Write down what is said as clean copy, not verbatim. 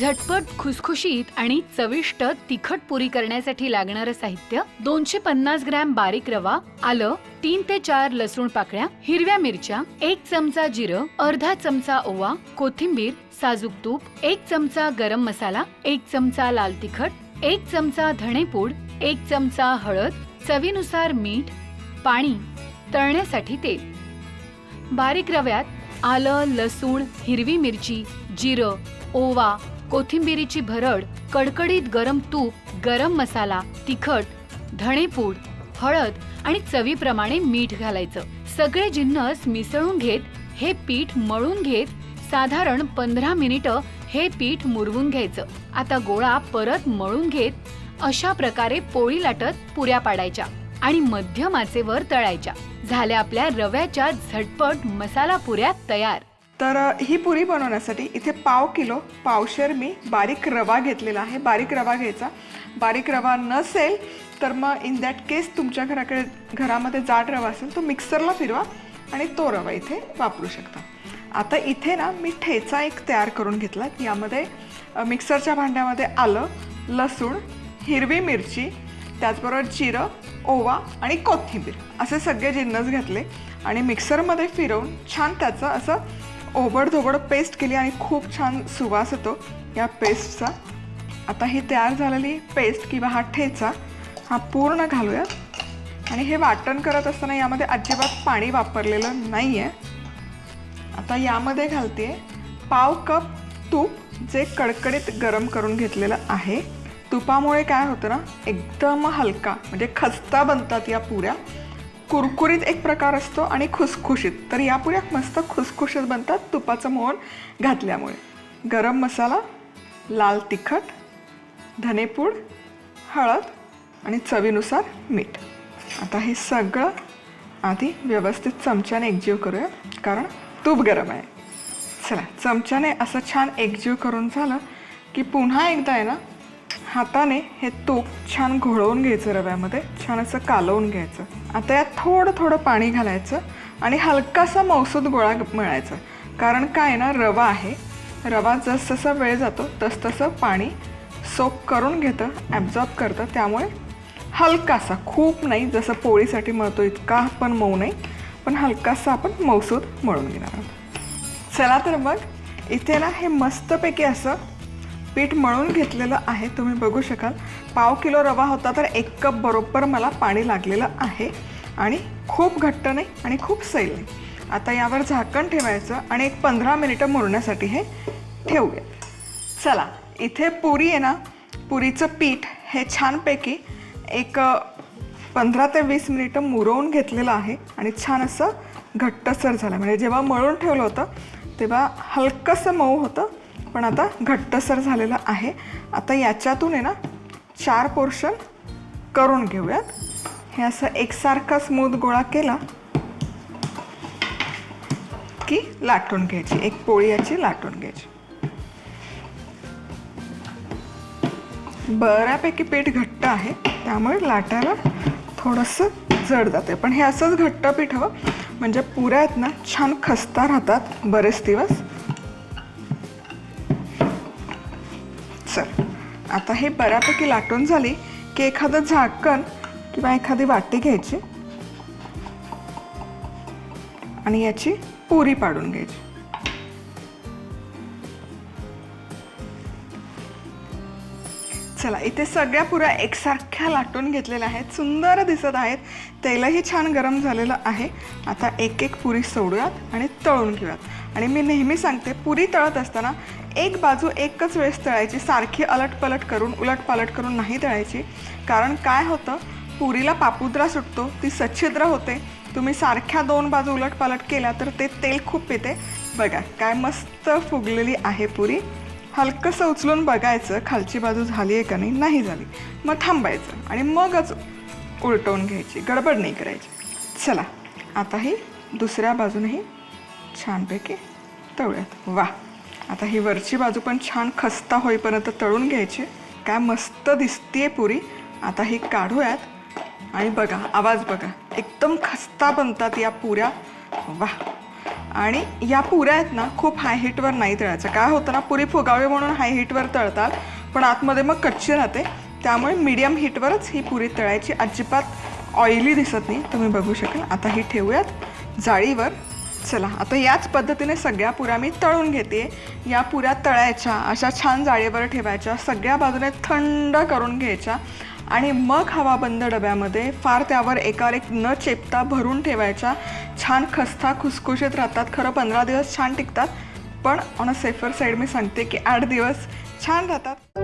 झटपट खुसखुशीत आणि चविष्ट तिखट पुरी करण्यासाठी लागणारं साहित्य 250 ग्रॅम बारीक रवा, आलं, 3 ते 4 लसूण पाकळ्या, हिरव्या मिरच्या, 1 चमचा जिरं, अर्धा चमचा ओवा, कोथिंबीर, साजूक तूप, 1 चमचा गरम मसाला, 1 चमचा लाल तिखट, 1 चमचा धणेपूड, 1 चमचा हळद, चवीनुसार मीठ, पाणी, तळण्यासाठी तेल. बारीक रव्यात आलं, लसूण, हिरवी मिरची, जिरं, ओवा, कोथिंबीरीची भरड, कडकडीत गरम तूप, गरम मसाला, तिखट, धणेपूड, हळद आणि चवीप्रमाणे मीठ घालायचं. सगळे जिन्नस मिसळून घेत हे पीठ मळून घेत साधारण 15 मिनिटं हे पीठ मुरवून घ्यायचं. आता गोळा परत मळून घेत अशा प्रकारे पोळी लाटत पुऱ्या पाडायच्या आणि मध्यम आचेवर तळायच्या. झाल्या आपल्या रव्याच्या झटपट मसाला पुऱ्या तयार. तर ही पुरी बनवण्यासाठी इथे पाव किलो पावशेर मी बारीक रवा घेतलेला आहे. बारीक रवा घ्यायचा. बारीक रवा नसेल तर मग इन दॅट केस तुमच्या घरामध्ये जाड रवा असेल तो मिक्सरला फिरवा आणि तो रवा इथे वापरू शकता. आता इथे ना मी ठेचा एक तयार करून घेतला. यामध्ये मिक्सरच्या भांड्यामध्ये आलं, लसूण, हिरवी मिरची, त्याचबरोबर जिरं, ओवा आणि कोथिंबीर असे सगळे जिन्नस घेतले आणि मिक्सरमध्ये फिरवून छान त्याचं असं ओबडधोबड पेस्ट केली आणि खूप छान सुवास येतो या पेस्टचा. आता ही तयार झालेली पेस्ट किंवा हा ठेचा हा पूर्ण घालूयात आणि हे वाटण करत असताना यामध्ये अजिबात पाणी वापरलेलं नाही आहे. आता यामध्ये घालते पाव कप तूप जे कडकडीत गरम करून घेतलेलं आहे. तुपामुळे काय होतं ना एकदम हलका म्हणजे खस्ता बनतात या पुऱ्या. कुरकुरीत एक प्रकार असतो आणि खुसखुशीत. तर या पुऱ्या मस्त खुसखुशीत बनतात तुपाचं मोहन घातल्यामुळे. गरम मसाला, लाल तिखट, धनेपूड, हळद आणि चवीनुसार मीठ. आता हे सगळं आधी व्यवस्थित चमच्याने एकजीव करूया कारण तूप गरम आहे. चला चमच्याने असं छान एकजीव करून झालं की पुन्हा एकदा आहे ना हाताने हे तूप छान घोळवून घ्यायचं रव्यामध्ये, छान असं कालवून घ्यायचं. आता यात थोडं थोडं पाणी घालायचं आणि हलकासा मौसूद गोळा मळायचा. कारण काय ना रवा आहे, रवा जसजसा वेळ जातो तसतसं पाणी सोक करून घेतं, ॲब्झॉर्ब करतं. त्यामुळे हलकासा, खूप नाही जसं पोळीसाठी मळतो इतका पण मऊ नाही, पण हलकासा आपण मौसूद मळून घेणार आहोत. चला तर मग इथे ना हे मस्तपैकी असं पीठ मळून घेतलेलं आहे. तुम्ही बघू शकाल पाव किलो रवा होता तर 1 कप बरोबर मला पाणी लागलेलं आहे आणि खूप घट्ट नाही आणि खूप सैल नाही. आता यावर झाकण ठेवायचं आणि एक 15 मिनिटं मुरण्यासाठी हे ठेवूया. चला इथे पुरी आहे ना, पुरीचं पीठ हे छानपैकी एक 15 ते 20 मिनिटं मुरवून घेतलेलं आहे आणि छान असं घट्टसर झालं. म्हणजे जेव्हा मळून ठेवलं होतं तेव्हा हलकंसं मऊ होतं पण आता घट्टसर झालेलं आहे. आता याच्यातून आहे ना 4 पोर्शन करून घेऊयात. हे असं एकसारखा स्मूथ गोळा केला की लाटून घ्यायची, एक पोळी याची लाटून घ्यायची. बऱ्यापैकी पीठ घट्ट आहे त्यामुळे लाटायला थोडंसं जड जाते, पण हे असंच घट्ट पीठ हवं म्हणजे पुऱ्या आहेत ना छान खस्ता राहतात बरेच दिवस. चल आता हे बऱ्यापैकी लाटून झाली की एखादं झाकण किंवा एखादी वाटी घ्यायची आणि याची पुरी पाडून घ्यायची. चला इथे सगळ्या पुऱ्या एकसारख्या लाटून घेतलेल्या आहेत, सुंदर दिसत आहेत. तेलही छान गरम झालेलं आहे. आता एक एक पुरी सोडूयात आणि तळून घेऊयात. आणि मी नेहमी सांगते पुरी तळत असताना एक बाजू एकच वेळेस तळायची, सारखी अलटपलट करून उलटपालट करून नाही तळायची. कारण काय होतं पुरीला पापुद्रा सुटतो, ती सच्छिद्र होते. तुम्ही सारख्या 2 बाजू उलटपालट केल्या तर ते तेल खूप पिते. बघा काय मस्त फुगलेली आहे पुरी. हलकंसं उचलून बघायचं खालची बाजू झाली आहे का नाही, नाही झाली मग थांबायचं आणि मगच उलटवून घ्यायची, गडबड नाही करायची. चला आता ही दुसऱ्या बाजूनही छानपैकी तळूयात. वा आता ही वरची बाजू पण छान खस्ता होईपर्यंत तळून घ्यायची. काय मस्त दिसतीये पुरी. आता ही काढूयात आणि बघा आवाज बघा, एकदम खस्ता बनतात या पुऱ्या. वा आणि या पुऱ्या आहेत ना खूप हाय हीटवर नाही तळायच्या. काय होतं ना, पुरी फुगावी म्हणून हाय हीटवर तळतात पण आतमध्ये मग कच्ची राहते. त्यामुळे मीडियम हीटवरच ही पुरी तळायची. अजिबात ऑइली दिसत नाही, तुम्ही बघू शकाल. आता ही ठेवूयात जाळीवर. चला आता याच पद्धतीने सगळ्या पुऱ्या मी तळून घेते. या पुऱ्या तळायच्या, अशा छान जाळीवर ठेवायच्या, सगळ्या बाजूने थंड करून घ्यायच्या आणि मग हवाबंद डब्यामध्ये फार त्यावर एकावर एक न चेपता भरून ठेवायच्या. छान खस्ता खुसखुशीत राहतात. खरं 15 दिवस छान टिकतात, पण ऑन अ सेफर साईड मी सांगते की 8 दिवस छान राहतात.